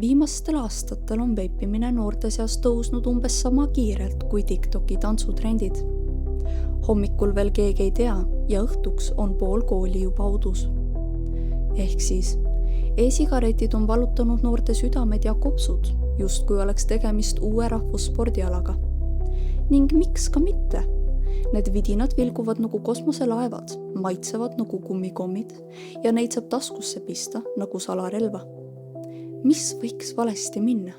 Viimastel aastatel on veipimine noorte seas tõusnud umbes sama kiirelt kui TikToki tantsutrendid. Hommikul veel keegi ei tea ja õhtuks on pool kooli juba udus. Ehk siis, e-sigaretid on vallutanud noorte südamed ja kopsud, justkui oleks tegemist uue rahvusspordialaga. Ning miks ka mitte? Need vidinad vilguvad nagu kosmoselaevad, maitsevad nagu kummikommid ja neid saab taskusse pista nagu salarelva. Mis võiks valesti minna?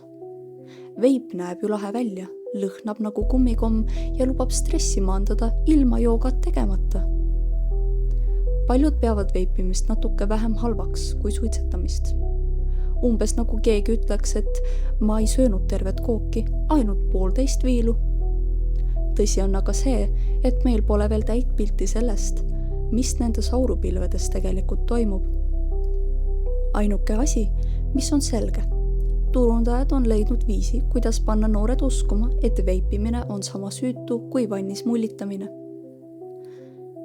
Veip näeb ju lahe välja, lõhnab nagu kummikomm ja lubab stressi maandada ilma joogat tegemata. Paljud peavad veipimist natuke vähem halvaks kui suitsetamist. Umbes nagu keegi ütleks, et ma ei söönud tervet kooki, ainult 1,5 viilu. Tõsi on aga see, et meil pole veel täit pilti sellest, mis nendes aurupilvedes tegelikult toimub. Ainuke asi, mis on selge. Turundajad on leidnud viisi, kuidas panna noored uskuma, et veipimine on sama süütu kui vannis mullitamine.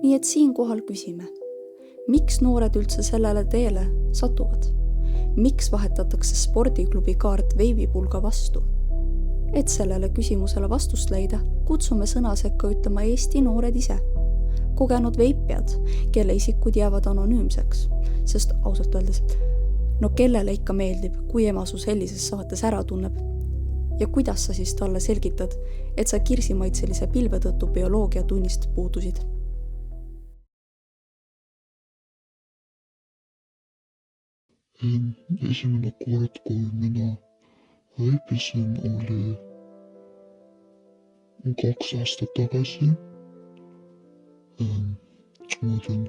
Nii et siinkohal küsime, miks noored üldse sellele teele satuvad? Miks vahetatakse spordiklubi kaart veibipulga vastu? Et sellele küsimusele vastust leida, kutsume sõna sekka ütlema Eesti noored ise. Kogenud veipjad, kelle isikud jäävad anonüümseks, sest ausalt öeldes, no kellele ikka meeldib, kui ema su sellises saates ära tunneb? Ja kuidas sa siis talle selgitad, et sa kirsimaitselise pilve tõttu bioloogia tunnist puudusid? Esimene kord, kui mina veipisin, oli 2 aastat tagasi. Ma olin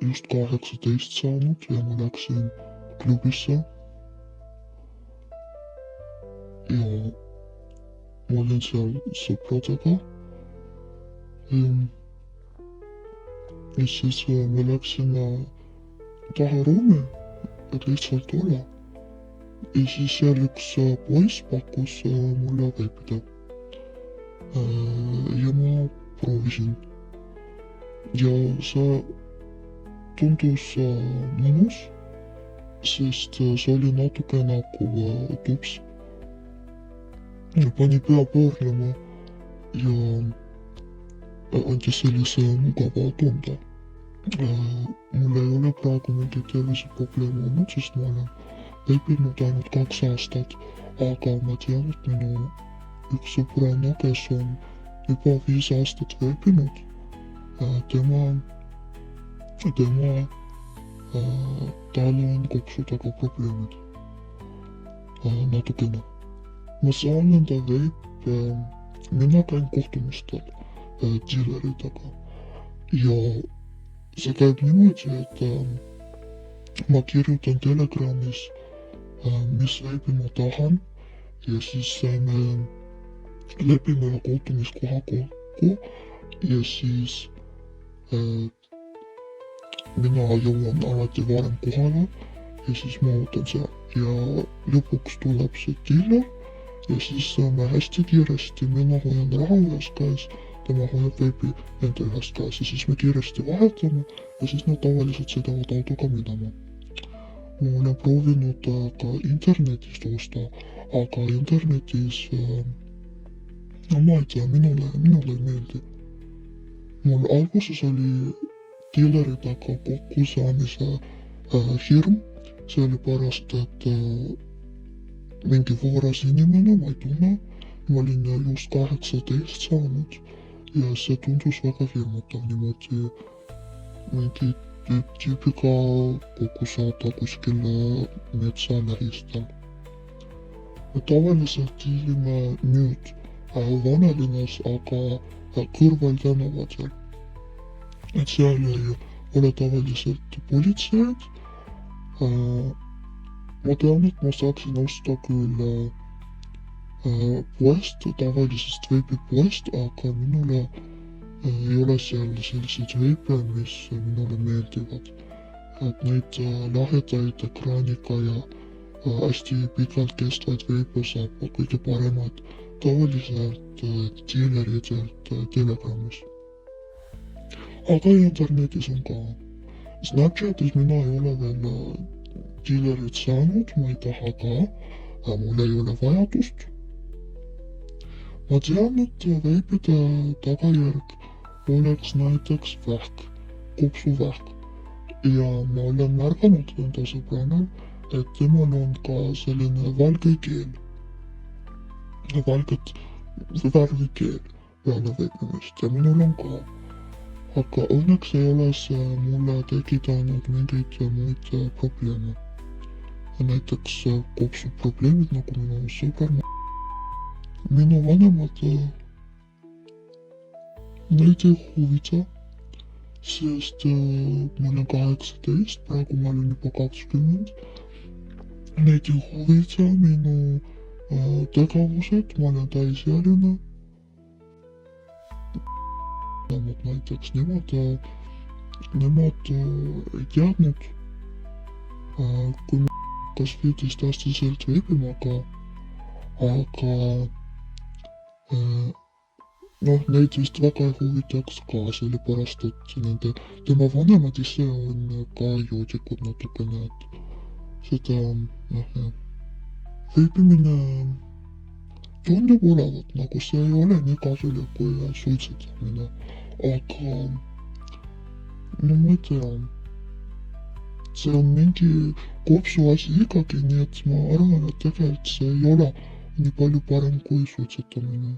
just 18 saanud ja ma läksin klubisse. Ja ma olin seal sõpradega. Ja siis me läksime taha ruumi, et lihtsalt olla. Ja siis seal üks poiss pakkus mulle veipida. Ja ma proovisin. Ja see tundus mõnus, sest see oli natuke nagu tups. Pani pea pöörlema ja andis sellise mugava tunde. Mul ei ole praegu mingi terviseprobleemi olnud, sest ma olen veipinud ainult 2 aastat, aga ma tean, et minu üks sõbranna, kes on juba 5 aastat veipinud, tal on kopsudega probleemid. Natukene. Ma saan enda veip, mina käin kohtumistel diileritega ja see käib niimoodi, et ma kirjutan Telegramis, mis veipi ma tahan ja siis me lepime kohtumiskoha kokku ja siis mina jõuan alati varem kohale ja siis ma ootan seal ja lõpuks tuleb see diiler ja siis me hästi kiiresti, mina hoian raha ühes käes, tema hoiab veipi enda ühes käes ja siis me kiiresti vahetame ja siis nad tavaliselt sõidavad autoga minema. Ma olen proovinud ka internetist osta, aga internetis, ma ei tea, minule ei meeldi. Mul alguses oli diileritega kokkusaamise hirm, sellepärast, et mingi võõras inimene, ma ei tunne, ma olin just 18 saanud ja see tundus väga hirmutav niimoodi mingi tüüpiga kokku saada kuskil metsa lähistel. Tavaliselt diilime nüüd Vanelinnas, aga kõrval tänavatel. Et seal ei ole tavaliselt politseid. Ma tean, et ma saaksin osta küll poest, tavalisest veipipoest, aga minule ei ole seal selliseid veipe, mis minule meeldivad. Et neid lahedaid ekraaniga ja hästi pikalt kestvaid veipe saab kõige paremad tavaliselt diileritelt Telegramis. Aga internetis on ka. Snapchatis mina ei ole veel diilerit saanud, ma ei taha ka, mul ei ole vajadust. Ma tean, et veipide tagajärg oleks näiteks vähk, kopsuvähk ja ma olen märganud enda sõbranal, et temal on ka selline valge keel, valget värvikeel peale veipimist ja minul on ka. Aga õnneks ei ole see mulle tekitanud mingeid muid probleeme. Näiteks kopsuprobleemid, nagu minu sõber. Minu vanemad neid ei huvita, sest ma olen 18, praegu ma olen juba 20. Neid ei huvita minu tegevused, ma olen täisealine. Näiteks nemad ei teadnud, kui ma hakkas 15-aastaselt veipima, aga neid vist väga ei huvitaks ka, sellepärast et tema vanemad ise on ka joodikud natukene, et seda veipimine tundub olevat, nagu see ei ole nii kasulik kui suitsetamine, aga no ma ei tea, see on mingi kopsu asi ikkagi, nii et ma arvan, et tegelikult see ei ole nii palju parem kui suitsetamine.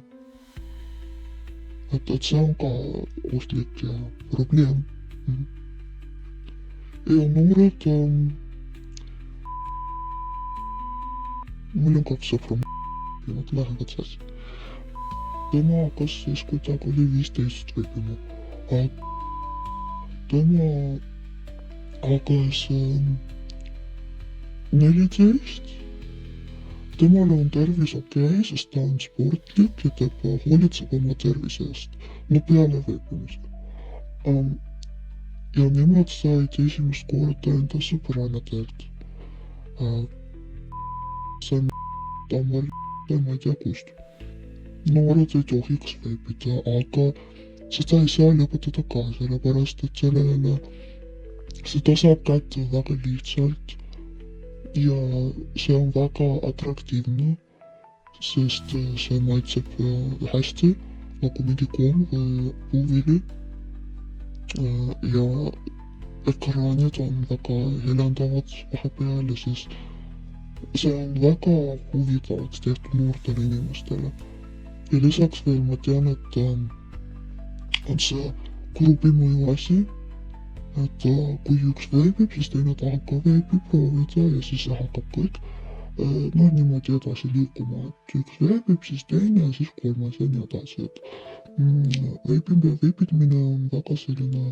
Et see on ka ohtlik ja probleem. Ja noored, mul on 2 sõpra, nad lähevad sassi. Tema hakkas siis, kui ta oli 15 veipima. Tema hakkas 14. Temal on tervis okei, sest ta on sportlik ja hoolitseb oma tervise eest, no peale veepimise. Ja nemad said esimest korda enda sõbranadelt. Sain tamal, ma ei tea kust. Noored ei tohiks veepida, aga seda ei saa lõpetada ka, sellepärast et seda saab kätte väga lihtsalt. Ja see on väga atraktiivne, sest see maitseb hästi, nagu mingi koom või puuvili. Ja ekraanid on väga helendavad vahepeal ja siis see on väga huvitavaks tehtud noortele inimestele. Ja lisaks veel ma tean, et on see grupimõju asi. Et kui üks veebib, siis teine tahab ka veebi proovida ja siis hakkab kõik niimoodi edasi liikuma, et üks veebib, siis teine ja siis kolmas ja nii edasi. Veebimine on väga selline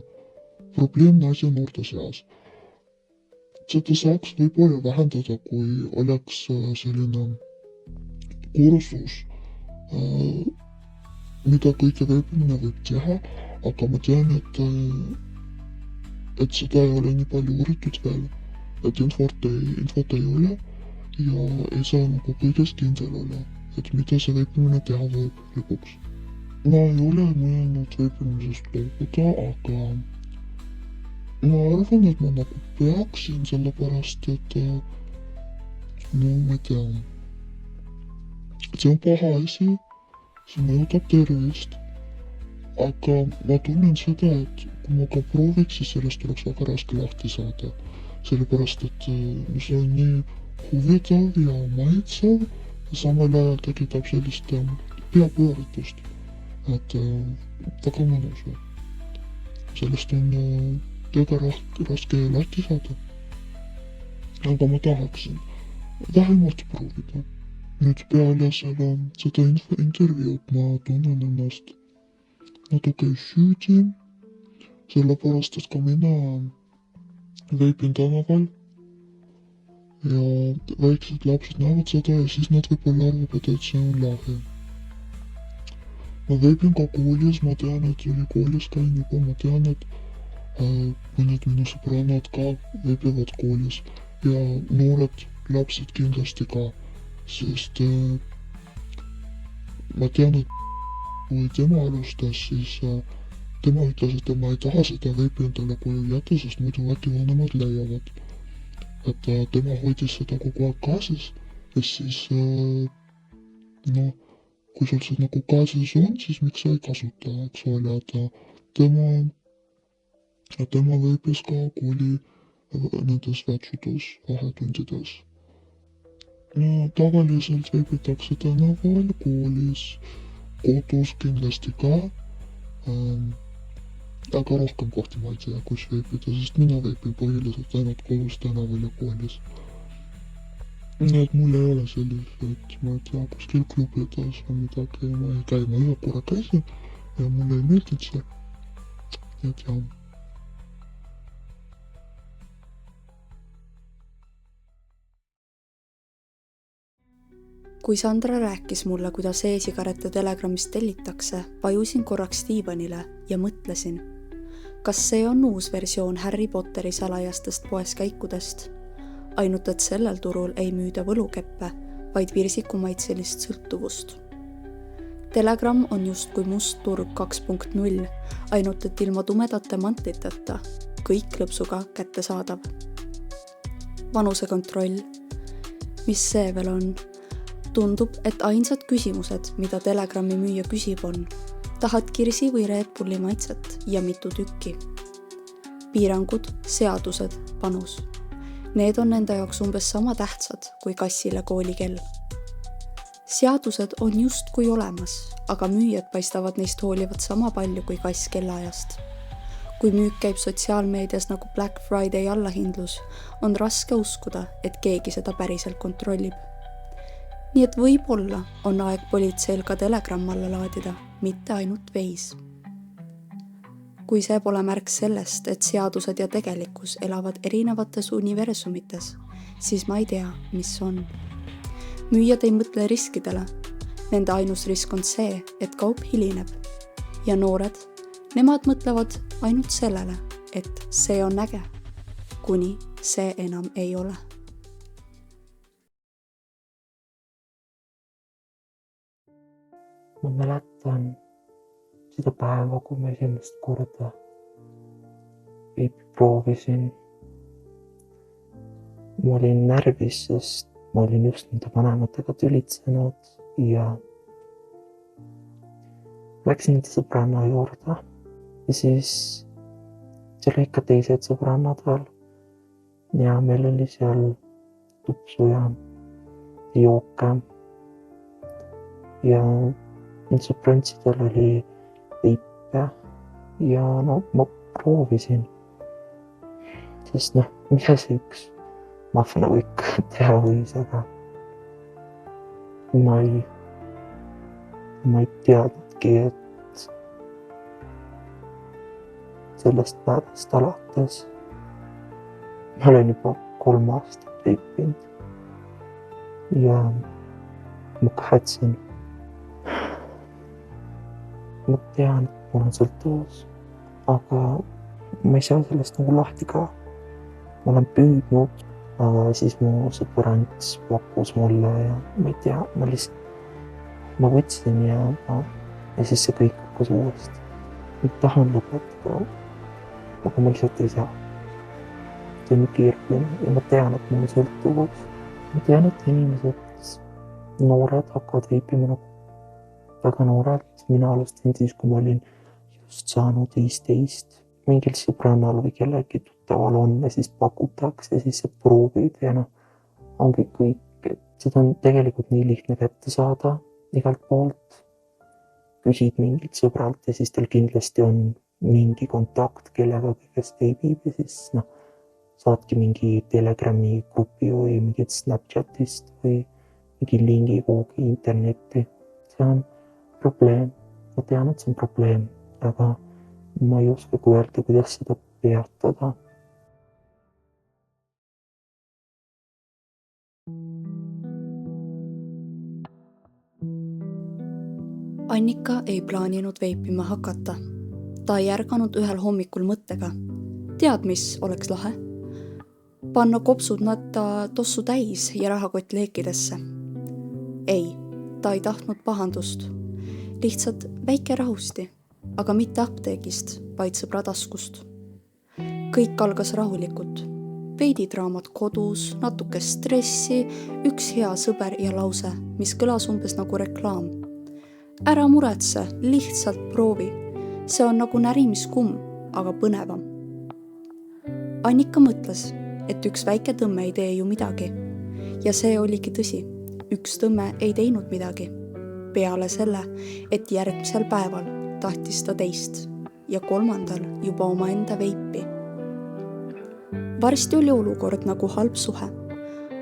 probleemne asi noorte seas. Seda saaks võib-olla vähendada, kui oleks selline kursus, mida kõike veebimine võib teha, aga ma tean, et seda ei ole nii palju uuritud veel, et infot ei ole ja ei saa nagu kõiges kindel olla, et mida see veipimine teha võib lõpuks. Ma ei ole mõelnud veipimisest loobuda, aga ma arvan, et ma nagu peaksin, sellepärast et no ma ei tea, see on paha asi, see mõjutab tervist. Aga ma tunnen seda, et kui ma ka prooviks, siis sellest oleks väga raske lahti saada. Sellepärast, et see on nii huvitav ja maitsev ja samal ajal tekitab sellist peapööritust. Et väga mõnus. Sellest on väga raske lahti saada. Aga ma tahaksin vähemalt proovida. Nüüd peale seda intervjuud ma tunnen ennast natuke süüdi, sellepärast, et ka mina veipin tänaval ja väiksed lapsed näevad seda ja siis nad võib-olla arvavad, et see on lahe. Ma veipin ka koolis, ma tean, et ülikoolis käin juba, ma tean, et mõned minu sõbrannad ka veipivad koolis ja noored lapsed kindlasti ka, sest ma tean, et kui tema alustas, siis tema ütles, et tema ei taha seda veipi endale koju jätta, sest muidu äkki vanemad leiavad. et tema hoidis seda kogu aeg kaasas ja siis kui sul see nagu kaasas on, siis miks sa ei kasuta, eks ole, et tema veebis ka kooli nendes vetsudes vahetundides. No tavaliselt veebitakse tänaval, koolis, kodus kindlasti ka, aga rohkem kohti ma ei tea, kus veebida, sest mina veebin põhiliselt ainult kodus, tänaval ja koolis. Nii et mul ei ole selliseid, ma ei tea, kuskil klubides või midagi, ma ei käi, ma ühe korra käisin ja mulle ei meeldinud see. Nii et jah. Kui Sandra rääkis mulle, kuidas e-sigarette Telegramist tellitakse, vajusin korraks diivanile ja mõtlesin, kas see on uus versioon Harry Potteri salajastest poeskäikudest, ainult et sellel turul ei müüda võlukeppe, vaid virsikumaitselist sõltuvust. Telegram on justkui must turg 2.0, ainult et ilma tumedate mantliteta, kõik lõpsuga kättesaadav. Vanusekontroll. Mis see veel on? Tundub, et ainsad küsimused, mida Telegrami müüja küsib on, tahad kirsi või Red Bulli maitset ja mitu tükki. Piirangud, seadused, panus. Need on nende jaoks umbes sama tähtsad kui kassile koolikell. Seadused on justkui olemas, aga müüjad paistavad neist hoolivat sama palju kui kass kellaajast. Kui müük käib sotsiaalmeedias nagu Black Friday allahindlus, on raske uskuda, et keegi seda päriselt kontrollib. Nii et võib-olla on aeg politseil ka Telegram alla laadida, mitte ainult veis. Kui see pole märk sellest, et seadused ja tegelikkus elavad erinevates universumites, siis ma ei tea, mis on. Müüjad ei mõtle riskidele. Nende ainus risk on see, et kaup hilineb. Ja noored, nemad mõtlevad ainult sellele, et see on äge, kuni see enam ei ole. Ma mäletan seda päeva, kui ma esimest korda veebi proovisin. Ma olin närvis, sest ma olin just nende vanematega tülitsenud ja läksin nende sõbranna juurde ja siis seal oli ikka teised sõbrannad veel ja meil oli seal tupsu ja jooke ja sõbrantsidel oli veipe ja ma proovisin, sest mida see üks mahv nagu ikka teha võis, aga ma ei teadnudki, et sellest päevast alates ma olen juba 3 aastat veipinud ja ma kahetsen. Ma tean, et mul on sõltuvus, aga ma ei saa sellest nagu lahti ka. Ma olen püüdnud, aga siis mu sõbrant pakkus mulle ja ma ei tea, ma võtsin ja siis see kõik hakkas uuesti. Ma tahan lõpetada, aga ma lihtsalt ei saa. See on keeruline ja ma tean, et mul on sõltuvus. Ma tean, et inimesed, noored hakkavad veipima nagu väga noorelt. Mina alustasin siis, kui ma olin just saanud 15. Mingil sõbrannal või kellegi tuttaval on ja siis pakutakse ja siis sa proovid ja ongi kõik. Seda on tegelikult nii lihtne kätte saada igalt poolt. Küsid mingilt sõbralt ja siis tal kindlasti on mingi kontakt kellega, kes veebib ja siis saadki mingi Telegrami grupi või mingit Snapchatist või mingi lingi kuhugi internetti. See on probleem. Ma tean, et see on probleem, aga ma ei oska öelda, kuidas seda peatada. Annika ei plaaninud veipima hakata. Ta ei ärganud ühel hommikul mõttega. Tead, mis oleks lahe? Panna kopsud natta tossu täis ja rahakott leekidesse. Ei, ta ei tahtnud pahandust. Lihtsalt väike rahusti, aga mitte apteegist, vaid sõbra taskust. Kõik algas rahulikult. veidi draamat kodus, natuke stressi, üks hea sõber ja lause, mis kõlas umbes nagu reklaam. Ära muretse, lihtsalt proovi. See on nagu närimiskumm, aga põnevam. Annika mõtles, et üks väike tõmme ei tee ju midagi. Ja see oligi tõsi. Üks tõmme ei teinud midagi. Peale selle, et järgmisel päeval tahtis ta teist ja kolmandal juba omaenda veipi. Varsti oli olukord nagu halb suhe.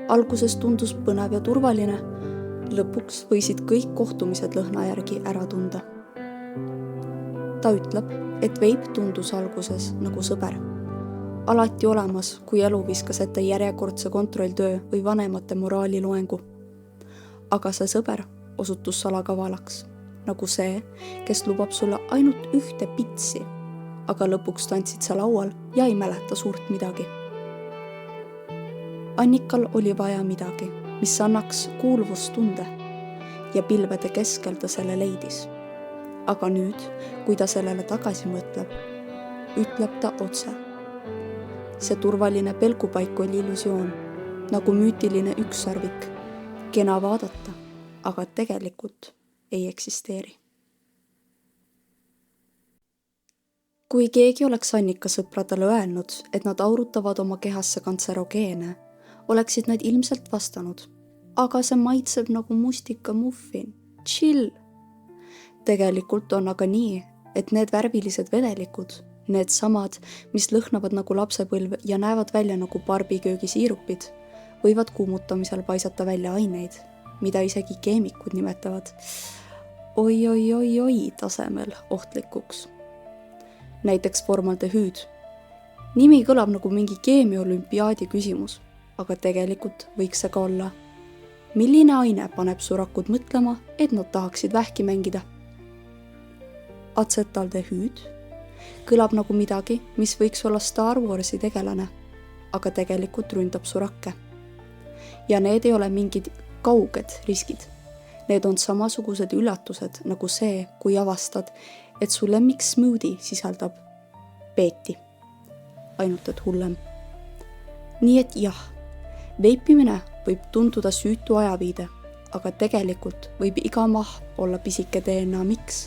Alguses tundus põnev ja turvaline. Lõpuks võisid kõik kohtumised lõhna järgi ära tunda. Ta ütleb, et veip tundus alguses nagu sõber. Alati olemas, kui elu viskas ette järjekordse kontrolltöö või vanemate moraaliloengu. Aga see sõber osutus salakavalaks, nagu see, kes lubab sulle ainult ühte pitsi, aga lõpuks tantsid sa laual ja ei mäleta suurt midagi. Annikal oli vaja midagi, mis annaks kuuluvustunde ja pilvede keskel ta selle leidis. Aga nüüd, kui ta sellele tagasi mõtleb, ütleb ta otse. See turvaline pelgupaik oli illusioon, nagu müütiline ükssarvik, kena vaadata, aga tegelikult ei eksisteeri. Kui keegi oleks Annika sõpradele öelnud, et nad aurutavad oma kehasse kantserogeene, oleksid nad ilmselt vastanud, aga see maitseb nagu mustikamuffin, chill. Tegelikult on aga nii, et need värvilised vedelikud, need samad, mis lõhnavad nagu lapsepõlv ja näevad välja nagu barbiköögisiirupid, võivad kuumutamisel paisata välja aineid, mida isegi keemikud nimetavad oi tasemel ohtlikuks. Näiteks formaldehüüd. Nimi kõlab nagu mingi keemiaolümpiaadi küsimus, aga tegelikult võiks see ka olla. Milline aine paneb surakud mõtlema, et nad tahaksid vähki mängida? Acetaldehüüd kõlab nagu midagi, mis võiks olla Star Warsi tegelane, aga tegelikult ründab surakke. Ja need ei ole mingid kauged riskid. Need on samasugused üllatused nagu see, kui avastad, et su lemmik smoothie sisaldab peeti. Ainult et hullem. Nii et jah, veipimine võib tunduda süütu ajaviide, aga tegelikult võib iga mah olla pisike DNA miks,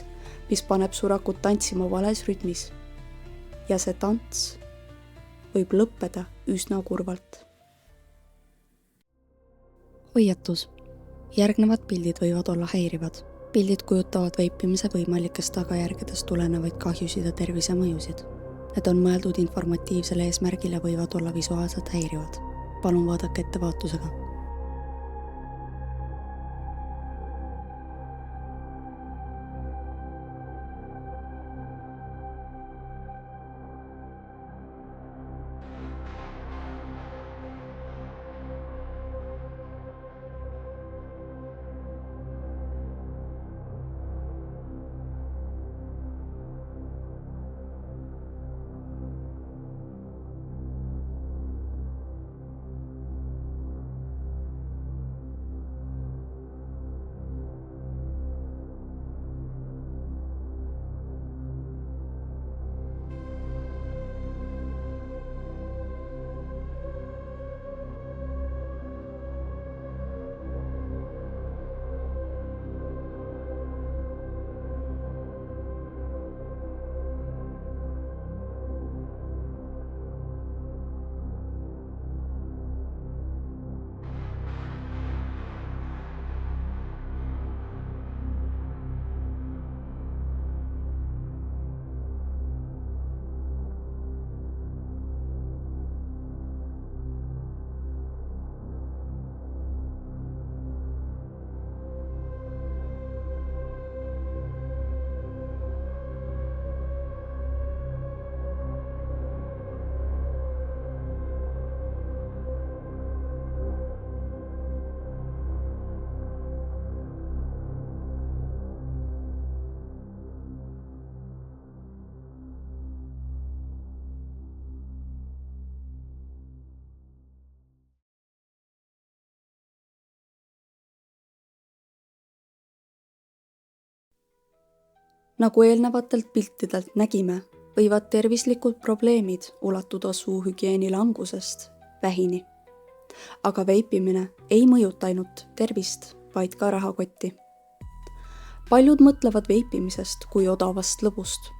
mis paneb surakut tantsima vales rütmis. Ja see tants võib lõppeda üsna kurvalt. Hoiatus. Järgnevad pildid võivad olla häirivad. Pildid kujutavad veipimise võimalikest tagajärgedest tulenevaid kahjusid ja tervisemõjusid. Need on mõeldud informatiivsel eesmärgil ja võivad olla visuaalselt häirivad. Palun vaadake ettevaatusega. Nagu eelnevatelt piltidelt nägime, võivad tervislikud probleemid ulatuda suuhügieeni langusest vähini. Aga veipimine ei mõjuta ainult tervist, vaid ka rahakotti. Paljud mõtlevad veipimisest kui odavast lõbust.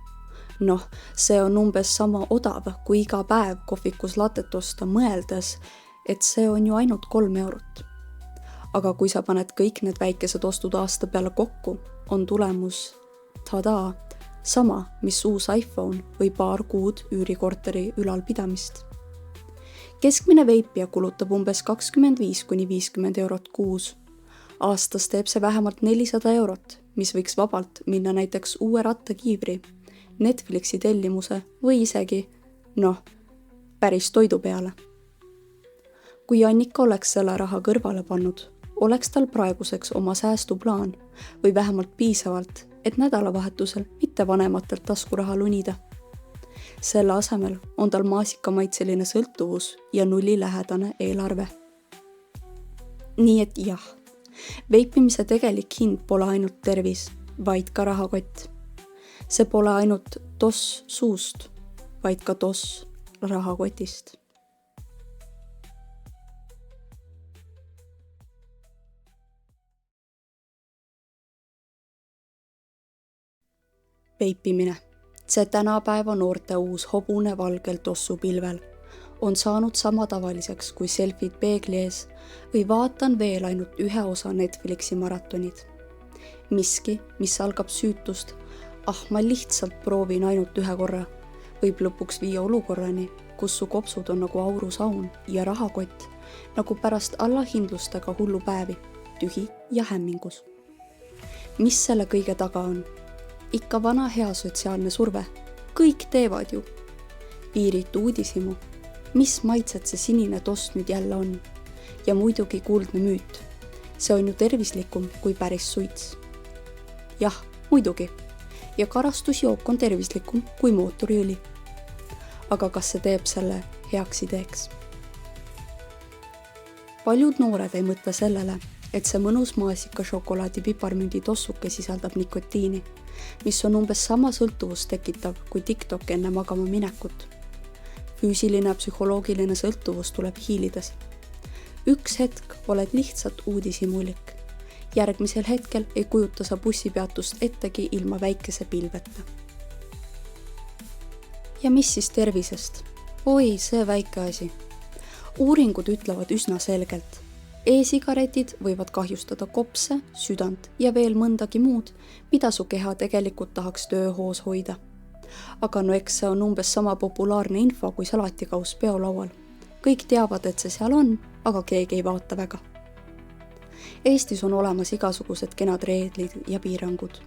See on umbes sama odav, kui iga päev kohvikus latet osta, mõeldes, et see on ju ainult 3 eurot. Aga kui sa paned kõik need väikesed ostud aasta peale kokku, on tulemus tadaa, sama, mis uus iPhone või paar kuud üürikorteri ülalpidamist. Keskmine veipija kulutab umbes 25–50 eurot kuus. Aastas teeb see vähemalt 400 eurot, mis võiks vabalt minna näiteks uue rattakiivri, Netflixi tellimuse või isegi, päris toidu peale. Kui Annika oleks selle raha kõrvale pannud, oleks tal praeguseks oma säästuplaan või vähemalt piisavalt, et nädalavahetusel mitte vanematelt taskuraha lunida. Selle asemel on tal maasikamaitseline sõltuvus ja nullilähedane eelarve. Nii et jah, veipimise tegelik hind pole ainult tervis, vaid ka rahakott. See pole ainult toss suust, vaid ka toss rahakotist. Veipimine, see tänapäeva noorte uus hobune valgel tossupilvel, on saanud sama tavaliseks kui selfid peegli ees või vaatan veel ainult ühe osa Netflixi maratonid. Miski, mis algab süütust, ma lihtsalt proovin ainult ühe korra, võib lõpuks viia olukorrani, kus su kopsud on nagu aurusaun ja rahakott, nagu pärast allahindlustega hullupäevi, tühi ja hämmingus. Mis selle kõige taga on? Ikka vana hea sotsiaalne surve. Kõik teevad ju. Piiritu uudisimu. Mis maitset see sinine toss nüüd jälle on? Ja muidugi kuuldne müüt. See on ju tervislikum kui päris suits. Jah, muidugi. Ja karastusjook on tervislikum kui mootoriõli. Aga kas see teeb selle heaks ideeks? Paljud noored ei mõtle sellele, et see mõnus maasika šokolaadi piparmündi tossuke sisaldab nikotiini, mis on umbes sama sõltuvust tekitav kui TikTok enne magama minekut. Füüsiline ja psühholoogiline sõltuvus tuleb hiilides. Üks hetk oled lihtsalt uudishimulik. Järgmisel hetkel ei kujuta sa bussipeatust ettegi ilma väikese pilveta. Ja mis siis tervisest? Oi, see väike asi. Uuringud ütlevad üsna selgelt. E-sigaretid võivad kahjustada kopse, südant ja veel mõndagi muud, mida su keha tegelikult tahaks tööhoos hoida. Aga eks see on umbes sama populaarne info kui salatikaus peolaual. Kõik teavad, et see seal on, aga keegi ei vaata väga. Eestis on olemas igasugused kenad reeglid ja piirangud.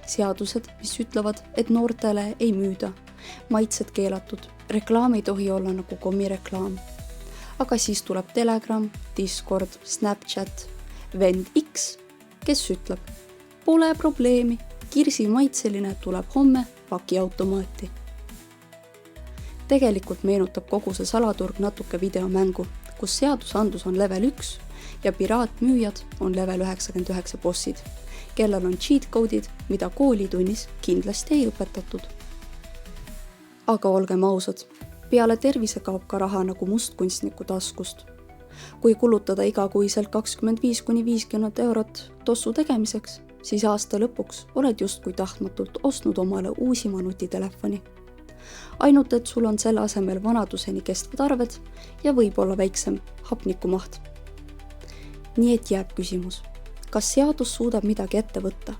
Seadused, mis ütlevad, et noortele ei müüda, maitsed keelatud, reklaam ei tohi olla nagu kommireklaam. Aga siis tuleb Telegram, Discord, Snapchat, vend X, kes ütleb, pole probleemi, kirsi maitseline tuleb homme pakiautomaati. Tegelikult meenutab kogu see salaturg natuke videomängu, kus seadusandlus on level 1 ja piraatmüüjad on level 99 bossid, kellel on cheat code'id, mida koolitunnis kindlasti ei õpetatud. Aga olgem ausad, peale tervise kaob ka raha nagu mustkunstniku taskust. Kui kulutada igakuiselt 25–50 eurot tossu tegemiseks, siis aasta lõpuks oled justkui tahtmatult ostnud omale uusima nutitelefoni. Ainult, et sul on selle asemel vanaduseni kestvad arved ja võib-olla väiksem hapnikumaht. Nii et jääb küsimus, kas seadus suudab midagi ette võtta?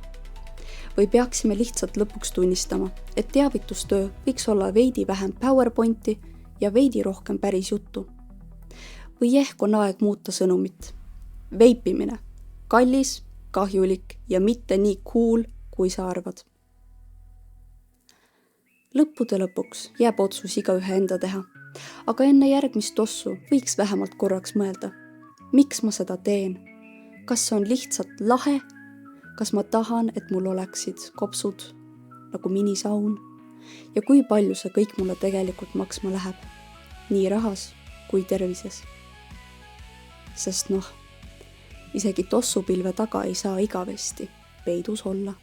Või peaksime lihtsalt lõpuks tunnistama, et teavitustöö võiks olla veidi vähem PowerPointi ja veidi rohkem päris juttu. Või ehk on aeg muuta sõnumit. Veipimine, kallis, kahjulik ja mitte nii cool, kui sa arvad. Lõppude lõpuks jääb otsus igaühe enda teha, aga enne järgmist tossu võiks vähemalt korraks mõelda. Miks ma seda teen? Kas see on lihtsalt lahe? Kas ma tahan, et mul oleksid kopsud nagu minisaun? Ja kui palju see kõik mulle tegelikult maksma läheb? Nii rahas kui tervises. Sest isegi tossupilve taga ei saa igavesti peidus olla.